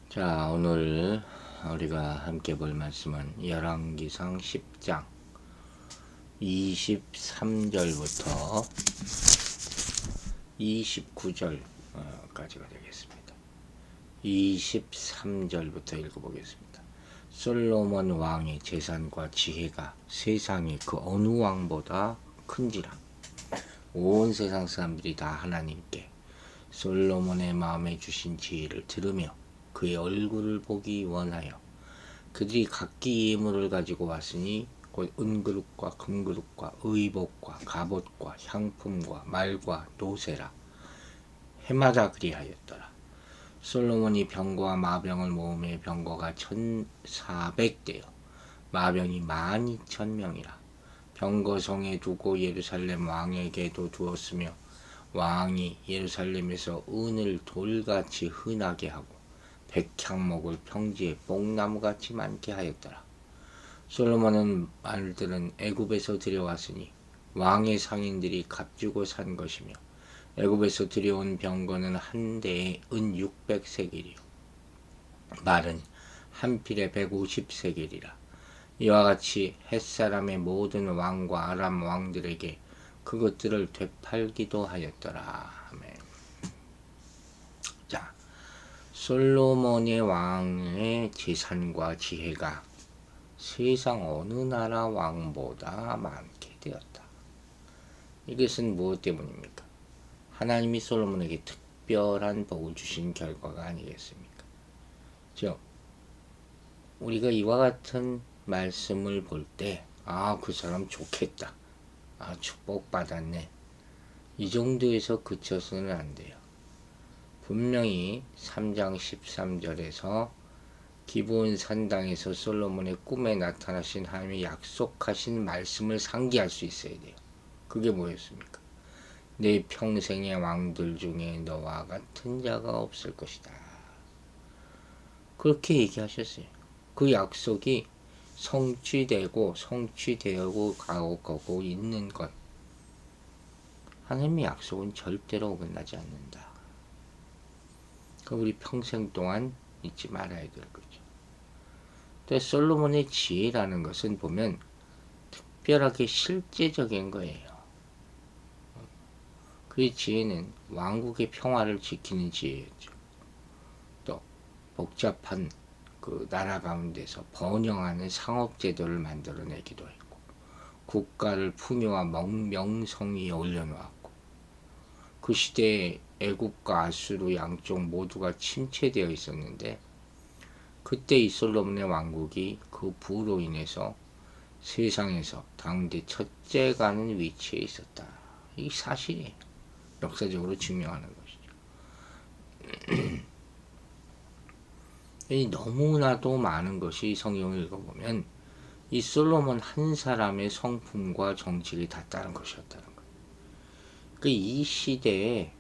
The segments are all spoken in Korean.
자, 오늘 우리가 함께 볼 말씀은 열왕기상 10장 23절부터 29절까지가 되겠습니다. 23절부터 읽어보겠습니다. 솔로몬 왕의 재산과 지혜가 세상의 그 어느 왕보다 큰지라. 온 세상 사람들이 다 하나님께 솔로몬의 마음에 주신 지혜를 들으며 그의 얼굴을 보기 원하여 그들이 각기 예물을 가지고 왔으니 곧 은그릇과 금그릇과 의복과 갑옷과 향품과 말과 노새라. 해마다 그리하였더라. 솔로몬이 병거와 마병을 모음에 병거가 1400대요 마병이 12000명이라. 병거성에 두고 예루살렘 왕에게도 두었으며 왕이 예루살렘에서 은을 돌같이 흔하게 하고 백향목을 평지에 뽕나무같이 많게 하였더라. 솔로몬은 말들은 애굽에서 들여왔으니 왕의 상인들이 값주고 산 것이며 애굽에서 들여온 병거는 한 대에 은 600세겔이요 말은 한 필에 150세겔이라. 이와 같이 햇사람의 모든 왕과 아람 왕들에게 그것들을 되팔기도 하였더라. 아멘. 자, 솔로몬의 왕의 재산과 지혜가 세상 어느 나라 왕보다 많게 되었다. 이것은 무엇 때문입니까? 하나님이 솔로몬에게 특별한 복을 주신 결과가 아니겠습니까? 즉, 우리가 이와 같은 말씀을 볼 때, 그 사람 좋겠다. 축복받았네. 이 정도에서 그쳐서는 안 돼요. 분명히 3장 13절에서 기브온 산당에서 솔로몬의 꿈에 나타나신 하나님의 약속하신 말씀을 상기할 수 있어야 돼요. 그게 뭐였습니까? 내 평생의 왕들 중에 너와 같은 자가 없을 것이다. 그렇게 얘기하셨어요. 그 약속이 성취되고 가고 있는 것. 하나님의 약속은 절대로 어긋나지 않는다. 우리 평생 동안 잊지 말아야 될 거죠. 또 솔로몬의 지혜라는 것은 보면 특별하게 실제적인 거예요. 그 지혜는 왕국의 평화를 지키는 지혜였죠. 또 복잡한 그 나라 가운데서 번영하는 상업제도를 만들어내기도 했고, 국가를 풍요와 명성이 올려놓았고, 그 시대에 애국과 아수르 양쪽 모두가 침체되어 있었는데, 그때 이 솔로몬의 왕국이 그 부로 인해서 세상에서 당대 첫째가는 위치에 있었다. 이 사실이에요. 역사적으로 증명하는 것이죠. 너무나도 많은 것이 성경을 읽어보면 이 솔로몬 한 사람의 성품과 정직이 다 다른 것이었다는 거예요. 이 시대에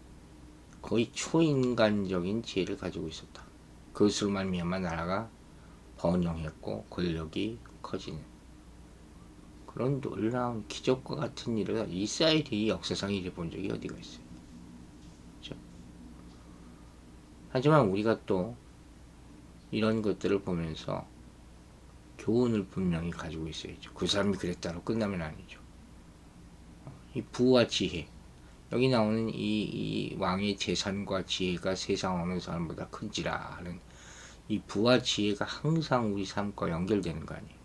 거의 초인간적인 지혜를 가지고 있었다. 그것으로 말미암아 나라가 번영했고 권력이 커지는 그런 놀라운 기적과 같은 일을 이스라엘이 역사상 일어본 적이 어디가 있어요. 그렇죠? 하지만 우리가 또 이런 것들을 보면서 교훈을 분명히 가지고 있어야죠. 그 사람이 그랬다고 끝나면 아니죠. 이 부와 지혜, 여기 나오는 이 왕의 재산과 지혜가 세상 어느 사람보다 큰지라 하는 이 부와 지혜가 항상 우리 삶과 연결되는 거 아니에요.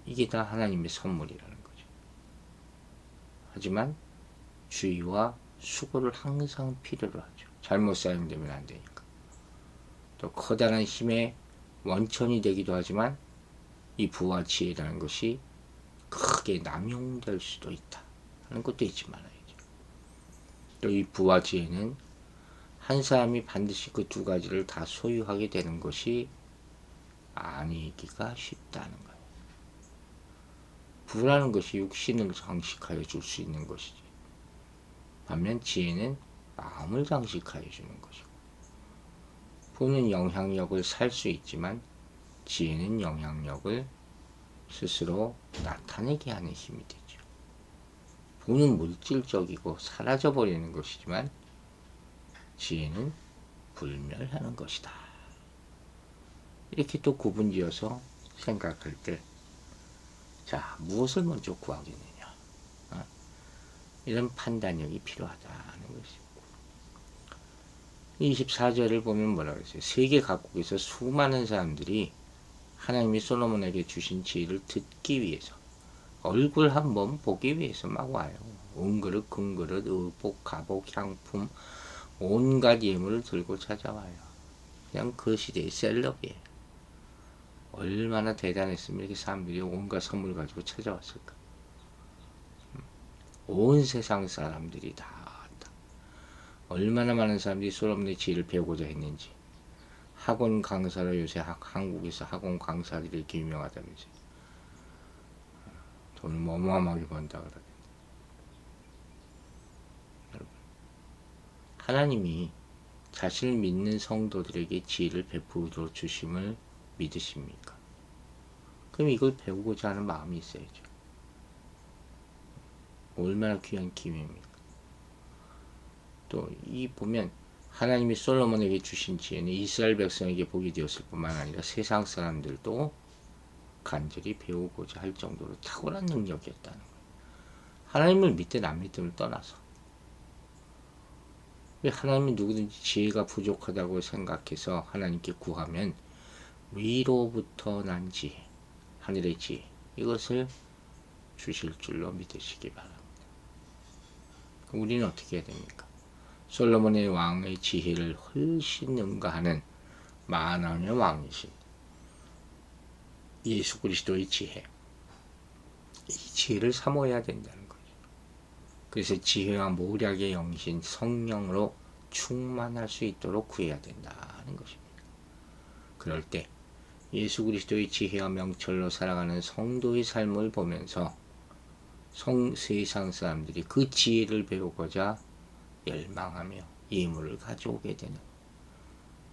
이게 다 하나님의 선물이라는 거죠. 하지만 주의와 수고를 항상 필요로 하죠. 잘못 사용되면 안 되니까. 또 커다란 힘의 원천이 되기도 하지만 이 부와 지혜라는 것이 크게 남용될 수도 있다 하는 것도 잊지 말아야죠. 또 이 부와 지혜는 한 사람이 반드시 그 두 가지를 다 소유하게 되는 것이 아니기가 쉽다는 거예요. 부라는 것이 육신을 장식하여 줄 수 있는 것이지, 반면 지혜는 마음을 장식하여 주는 것이고, 부는 영향력을 살 수 있지만 지혜는 영향력을 스스로 나타내게 하는 힘이 되죠. 부는 물질적이고 사라져버리는 것이지만 지혜는 불멸하는 것이다. 이렇게 또 구분지어서 생각할 때, 자, 무엇을 먼저 구하겠느냐. 이런 판단력이 필요하다는 것입니다. 24절을 보면 뭐라고 했어요? 세계 각국에서 수많은 사람들이 하나님이 솔로몬에게 주신 지혜를 듣기 위해서, 얼굴 한번 보기 위해서 막 와요. 은그릇, 금그릇, 의복, 갑옷, 향품, 온갖 예물을 들고 찾아와요. 그냥 그 시대의 셀럽이에요. 얼마나 대단했으면 이렇게 사람들이 온갖 선물 가지고 찾아왔을까. 온 세상 사람들이 다 왔다. 얼마나 많은 사람들이 솔로몬의 지혜를 배우고자 했는지. 학원 강사로 요새 한국에서 학원 강사들이 이렇게 유명하다면서요. 돈을 어마어마하게 번다 그러던데. 여러분, 하나님이 자신을 믿는 성도들에게 지혜를 베풀어 주심을 믿으십니까? 그럼 이걸 배우고자 하는 마음이 있어야죠. 얼마나 귀한 기회입니까? 또 이 보면 하나님이 솔로몬에게 주신 지혜는 이스라엘 백성에게 복이 되었을 뿐만 아니라 세상 사람들도 간절히 배우고자 할 정도로 탁월한 능력이었다는 거예요. 하나님을 믿든 안 믿든을 떠나서. 하나님은 누구든지 지혜가 부족하다고 생각해서 하나님께 구하면 위로부터 난 지혜, 하늘의 지혜, 이것을 주실 줄로 믿으시기 바랍니다. 우리는 어떻게 해야 됩니까? 솔로몬의 왕의 지혜를 훨씬 능가하는 만왕의 왕이신 예수 그리스도의 지혜, 이 지혜를 사모해야 된다는 거죠. 그래서 지혜와 모략의 영신 성령으로 충만할 수 있도록 구해야 된다는 것입니다. 그럴 때 예수 그리스도의 지혜와 명철로 살아가는 성도의 삶을 보면서 세상 사람들이 그 지혜를 배우고자 열망하며 예물을 가져오게 되는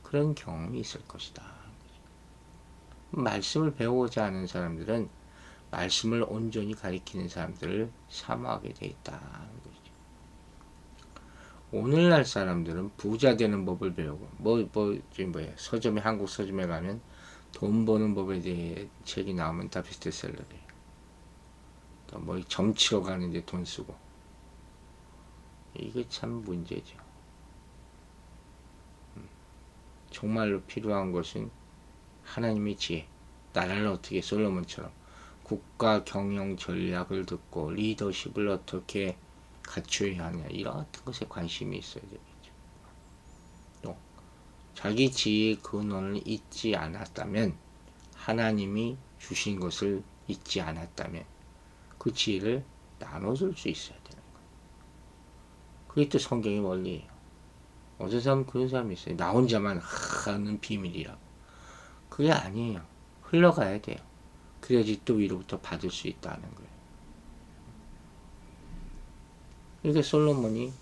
그런 경험이 있을 것이다. 말씀을 배우고자 하는 사람들은 말씀을 온전히 가리키는 사람들을 사모하게 되어 있다는 거죠. 오늘날 사람들은 부자 되는 법을 배우고 서점에 한국 서점에 가면 돈 버는 법에 대해 책이 나오면 다 베스트셀러래요. 또 뭐 점치러 가는데 돈 쓰고, 이게 참 문제죠. 정말로 필요한 것은 하나님의 지혜, 나라를 어떻게 솔로몬처럼 국가 경영 전략을 듣고 리더십을 어떻게 갖춰야 하냐, 이런 것에 관심이 있어야 되겠죠. 또 자기 지혜의 근원을 잊지 않았다면, 하나님이 주신 것을 잊지 않았다면 그 지혜를 나눠줄 수 있어야 되는 거예요. 그게 또 성경의 원리예요. 어떤 사람은 그런 사람이 있어요. 나 혼자만 하는 비밀이라고. 그게 아니에요. 흘러가야 돼요. 그래야지 또 위로부터 받을 수 있다는 거예요. 그러니까 솔로몬이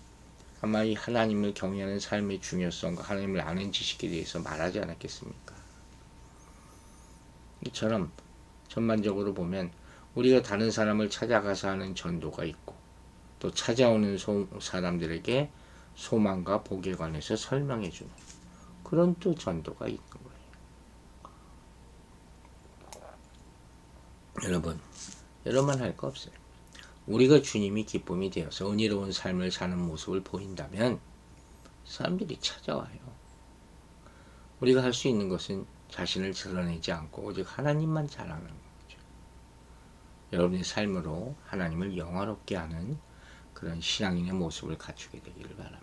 아마 이 하나님을 경외하는 삶의 중요성과 하나님을 아는 지식에 대해서 말하지 않았겠습니까? 이처럼 전반적으로 보면 우리가 다른 사람을 찾아가서 하는 전도가 있고, 또 찾아오는 사람들에게 소망과 복에 관해서 설명해 주는 그런 또 전도가 있는 거예요. 여러분 할 거 없어요. 우리가 주님이 기쁨이 되어서 은혜로운 삶을 사는 모습을 보인다면 사람들이 찾아와요. 우리가 할 수 있는 것은 자신을 드러내지 않고 오직 하나님만 자랑하는 거죠. 여러분의 삶으로 하나님을 영화롭게 하는 그런 신앙인의 모습을 갖추게 되기를 바랍니다.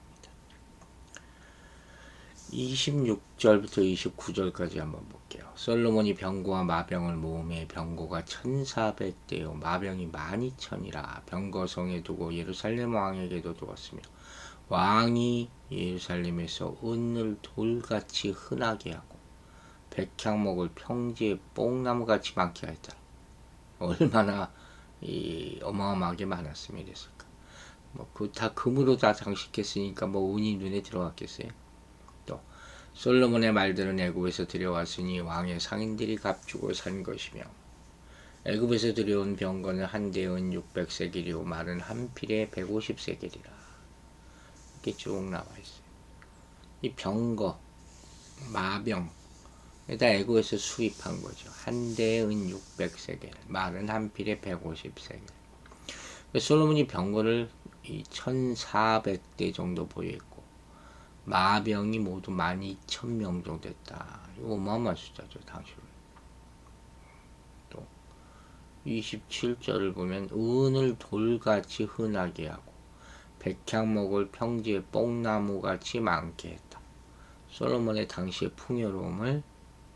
26절부터 29절까지 한번 볼게요. 솔로몬이 병거와 마병을 모음해 병거가 1400대요 마병이 12000이라 병거성에 두고 예루살렘 왕에게도 두었으며, 왕이 예루살렘에서 은을 돌같이 흔하게 하고 백향목을 평지에 뽕나무같이 많게 하였다. 얼마나 어마어마하게 많았으면 이랬을까. 다 금으로 다 장식했으니까 은이 눈에 들어왔겠어요. 또 솔로몬의 말들은 애굽에서 들여왔으니 왕의 상인들이 값주고 산 것이며, 애굽에서 들여온 병거는 한 대에 은 600세겔이요 말은 한 필에 150세겔이라. 이렇게 쭉 나와 있어요. 이 병거, 마병, 에다 애국에서 수입한 거죠. 한 대에 은 600세겔, 말은 한 필에 150세겔. 솔로몬이 병거를 1400대 정도 보유했고, 마병이 모두 12,000명 정도 됐다. 이거 어마어마한 숫자죠, 당시로. 또 27절을 보면 은을 돌같이 흔하게 하고 백향목을 평지에 뽕나무같이 많게 했다. 솔로몬의 당시의 풍요로움을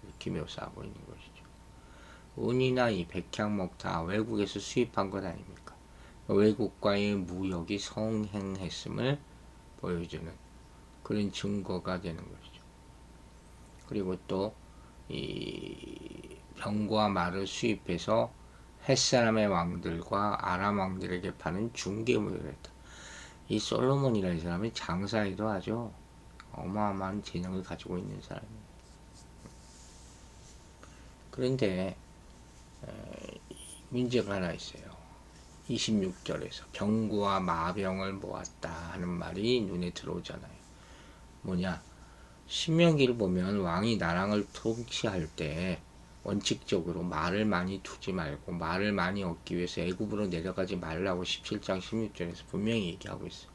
이렇게 묘사하고 있는 것이죠. 은이나 이 백향목 다 외국에서 수입한 것 아닙니까? 외국과의 무역이 성행했음을 보여주는 그런 증거가 되는 것이죠. 그리고 또 이 병과 말을 수입해서 햇사람의 왕들과 아람 왕들에게 파는 중개무역을 했다. 이 솔로몬이라는 사람이 장사에도 아주 어마어마한 재능을 가지고 있는 사람입니다. 그런데 문제가 하나 있어요. 26절에서 병과 마병을 모았다 하는 말이 눈에 들어오잖아요. 뭐냐? 신명기를 보면 왕이 나라를 통치할 때 원칙적으로 말을 많이 두지 말고 말을 많이 얻기 위해서 애굽으로 내려가지 말라고 17장 16절에서 분명히 얘기하고 있어요.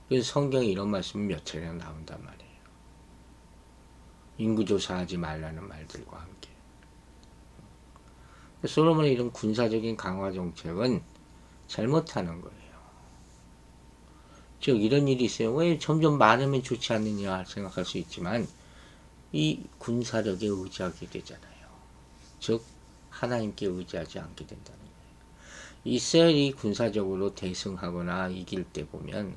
그래서 성경에 이런 말씀이 몇 차례나 나온단 말이에요. 인구조사하지 말라는 말들과 함께. 솔로몬의 이런 군사적인 강화 정책은 잘못하는 거예요. 즉 이런 일이 있어요. 왜 점점 많으면 좋지 않느냐 생각할 수 있지만 이 군사력에 의지하게 되잖아요. 즉 하나님께 의지하지 않게 된다는 거예요. 이스라엘이 군사적으로 대승하거나 이길 때 보면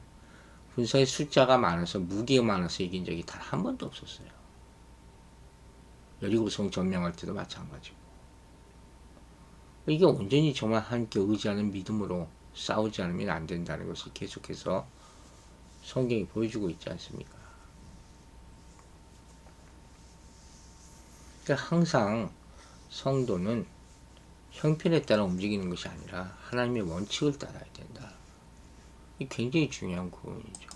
군사의 숫자가 많아서 무기가 많아서 이긴 적이 단 한 번도 없었어요. 여리고성 점령할 때도 마찬가지고. 이게 온전히 정말 하나님께 의지하는 믿음으로 싸우지 않으면 안 된다는 것을 계속해서 성경이 보여주고 있지 않습니까? 그러니까 항상 성도는 형편에 따라 움직이는 것이 아니라 하나님의 원칙을 따라야 된다. 이게 굉장히 중요한 부분이죠.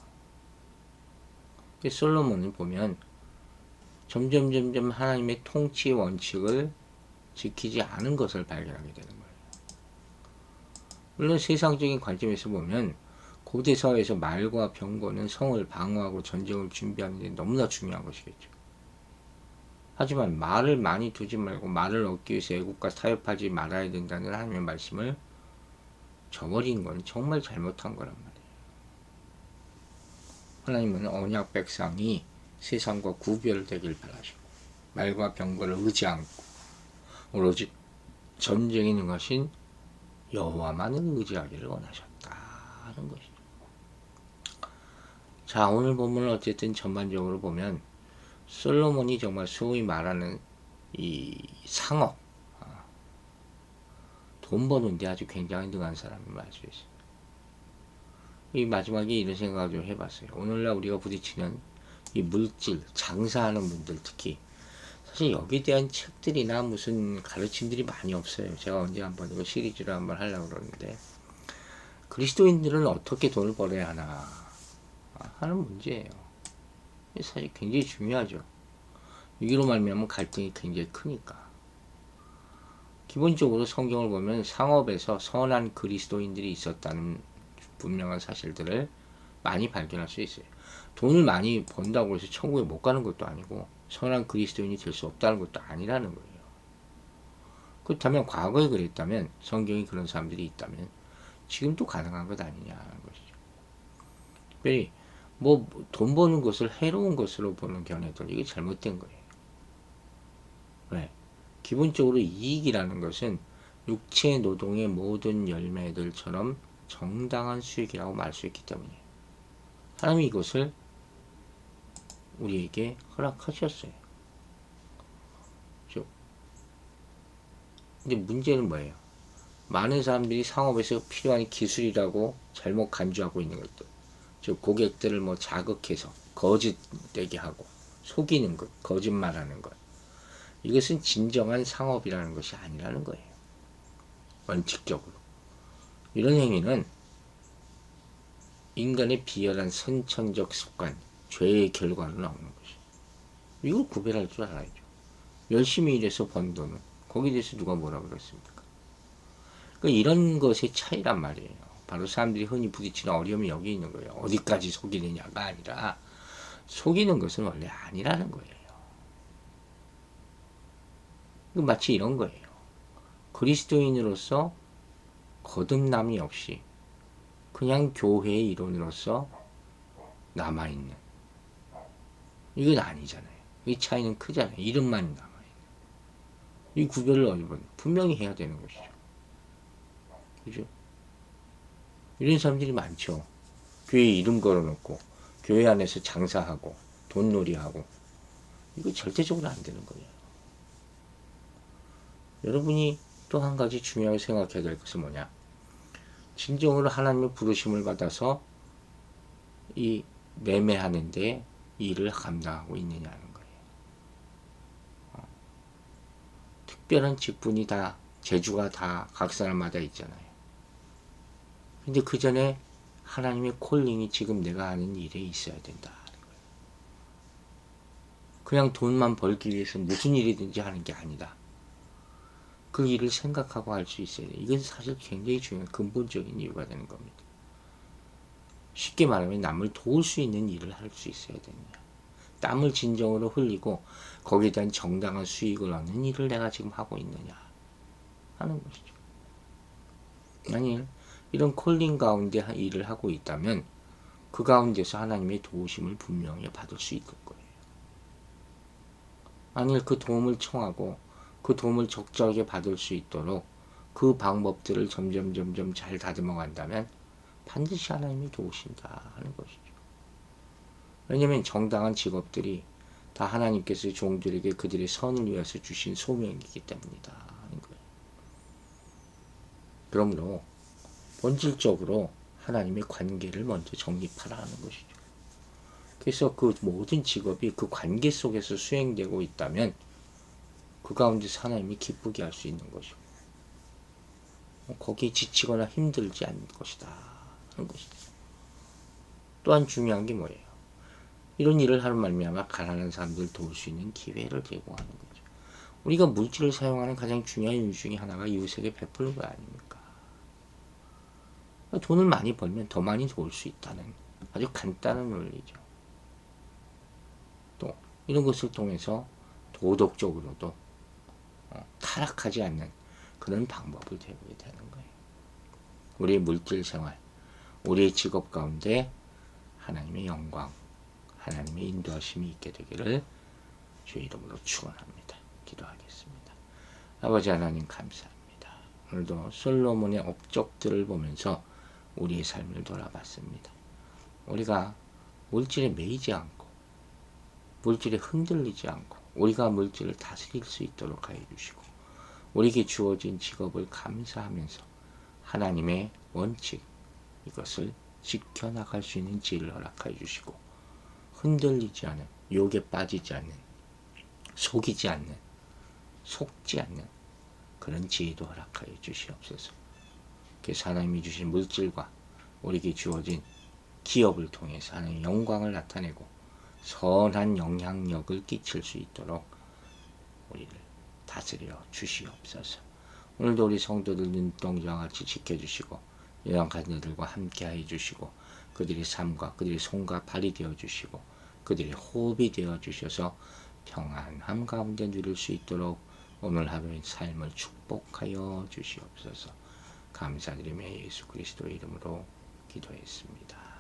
솔로몬을 보면 점점 하나님의 통치 원칙을 지키지 않은 것을 발견하게 되는 거예요. 물론 세상적인 관점에서 보면 고대 사회에서 말과 병거는 성을 방어하고 전쟁을 준비하는 데 너무나 중요한 것이겠죠. 하지만 말을 많이 두지 말고 말을 얻기 위해서 애국과 타협하지 말아야 된다는 하나님의 말씀을 저버린 건 정말 잘못한 거란 말이에요. 하나님은 언약 백성이 세상과 구별되길 바라시고 말과 병거를 의지 않고 오로지 전쟁에 능하신 여호와만을 의지하기를 원하셨다 하는 것이죠. 자, 오늘 본문을 어쨌든 전반적으로 보면 솔로몬이 정말 소위 말하는 이 상업, 돈 버는데 아주 굉장히 능한 사람임을 알 수 있어요. 이 마지막에 이런 생각을 좀 해봤어요. 오늘날 우리가 부딪히는 이 물질, 장사하는 분들 특히 사실 여기에 대한 책들이나 무슨 가르침들이 많이 없어요. 제가 언제 한번 이거 시리즈로 한번 하려고 그러는데 그리스도인들은 어떻게 돈을 벌어야 하나 하는 문제예요. 사실 굉장히 중요하죠. 이기로 말미암은 갈등이 굉장히 크니까. 기본적으로 성경을 보면 상업에서 선한 그리스도인들이 있었다는 분명한 사실들을 많이 발견할 수 있어요. 돈을 많이 번다고 해서 천국에 못 가는 것도 아니고 선한 그리스도인이 될 수 없다는 것도 아니라는 거예요. 그렇다면 과거에 그랬다면 성경이 그런 사람들이 있다면 지금도 가능한 것 아니냐는 것이죠. 특별히 뭐 돈 버는 것을 해로운 것으로 보는 견해들 이게 잘못된 거예요. 왜? 기본적으로 이익이라는 것은 육체 노동의 모든 열매들처럼 정당한 수익이라고 말할 수 있기 때문이에요. 하나님이 이것을 우리에게 허락하셨어요. 근데 문제는 뭐예요? 많은 사람들이 상업에서 필요한 기술이라고 잘못 간주하고 있는 것들. 즉 고객들을 뭐 자극해서 거짓되게 하고 속이는 것, 거짓말하는 것. 이것은 진정한 상업이라는 것이 아니라는 거예요. 원칙적으로. 이런 행위는 인간의 비열한 선천적 습관, 죄의 결과로 나오는 것이죠. 이걸 구별할 줄 알아야죠. 열심히 일해서 번 돈은 거기에 대해서 누가 뭐라 그랬습니까? 그러니까 이런 것의 차이란 말이에요. 바로 사람들이 흔히 부딪히는 어려움이 여기 있는 거예요. 어디까지 속이느냐가 아니라 속이는 것은 원래 아니라는 거예요. 마치 이런 거예요. 그리스도인으로서 거듭남이 없이 그냥 교회의 일원으로서 남아있는, 이건 아니잖아요. 이 차이는 크잖아요. 이름만 남아있는. 이 구별을 여러분 분명히 해야 되는 것이죠. 그죠? 이런 사람들이 많죠. 교회 이름 걸어놓고 교회 안에서 장사하고 돈놀이하고, 이거 절대적으로 안 되는 거예요. 여러분이 또 한 가지 중요하게 생각해야 될 것은 뭐냐? 진정으로 하나님의 부르심을 받아서 이 매매하는데 일을 감당하고 있느냐는 거예요. 특별한 직분이 다, 재주가 다 각 사람마다 있잖아요. 근데 그 전에 하나님의 콜링이 지금 내가 하는 일에 있어야 된다. 그냥 돈만 벌기 위해서 무슨 일이든지 하는 게 아니다. 그 일을 생각하고 할 수 있어야 돼. 이건 사실 굉장히 중요한 근본적인 이유가 되는 겁니다. 쉽게 말하면 남을 도울 수 있는 일을 할 수 있어야 되느냐. 땀을 진정으로 흘리고 거기에 대한 정당한 수익을 얻는 일을 내가 지금 하고 있느냐 하는 것이죠. 아니, 이런 콜링 가운데 일을 하고 있다면 그 가운데서 하나님의 도우심을 분명히 받을 수 있을 거예요. 아니, 그 도움을 청하고 그 도움을 적절하게 받을 수 있도록 그 방법들을 점점 잘 다듬어 간다면 반드시 하나님이 도우신다 하는 것이죠. 왜냐하면 정당한 직업들이 다 하나님께서 종들에게 그들의 선을 위해서 주신 소명이기 때문이다 하는 거예요. 그러므로 본질적으로 하나님의 관계를 먼저 정립하라는 것이죠. 그래서 그 모든 직업이 그 관계 속에서 수행되고 있다면 그 가운데서 하나님이 기쁘게 할 수 있는 것이고, 거기에 지치거나 힘들지 않는 것이다 하는 것이죠. 또한 중요한 게 뭐예요? 이런 일을 하는 말미암아 가난한 사람들을 도울 수 있는 기회를 제공하는 거죠. 우리가 물질을 사용하는 가장 중요한 이유 중에 하나가 이웃에게 베푸는 거 아닙니까? 돈을 많이 벌면 더 많이 도울 수 있다는 아주 간단한 원리죠. 또 이런 것을 통해서 도덕적으로도 타락하지 않는 그런 방법을 배우게 되는 거예요. 우리의 물질 생활, 우리의 직업 가운데 하나님의 영광, 하나님의 인도하심이 있게 되기를 주의 이름으로 축원합니다. 기도하겠습니다. 아버지 하나님 감사합니다. 오늘도 솔로몬의 업적들을 보면서 우리의 삶을 돌아봤습니다. 우리가 물질에 매이지 않고 물질에 흔들리지 않고 우리가 물질을 다스릴 수 있도록 하여 주시고, 우리에게 주어진 직업을 감사하면서 하나님의 원칙, 이것을 지켜나갈 수 있는 지혜를 허락하여 주시고, 흔들리지 않은, 유혹에 빠지지 않는, 속이지 않는, 속지 않는 그런 지혜도 허락하여 주시옵소서. 그래서 하나님이 주신 물질과 우리에게 주어진 기업을 통해서 하나님의 영광을 나타내고 선한 영향력을 끼칠 수 있도록 우리를 다스려 주시옵소서. 오늘도 우리 성도들 눈동자와 같이 지켜주시고 연약한 자들과 함께하여 주시고 그들의 삶과 그들의 손과 발이 되어 주시고 그들의 호흡이 되어 주셔서 평안함 가운데 누릴 수 있도록 오늘 하루의 삶을 축복하여 주시옵소서. 감사드리며 예수 그리스도의 이름으로 기도했습니다.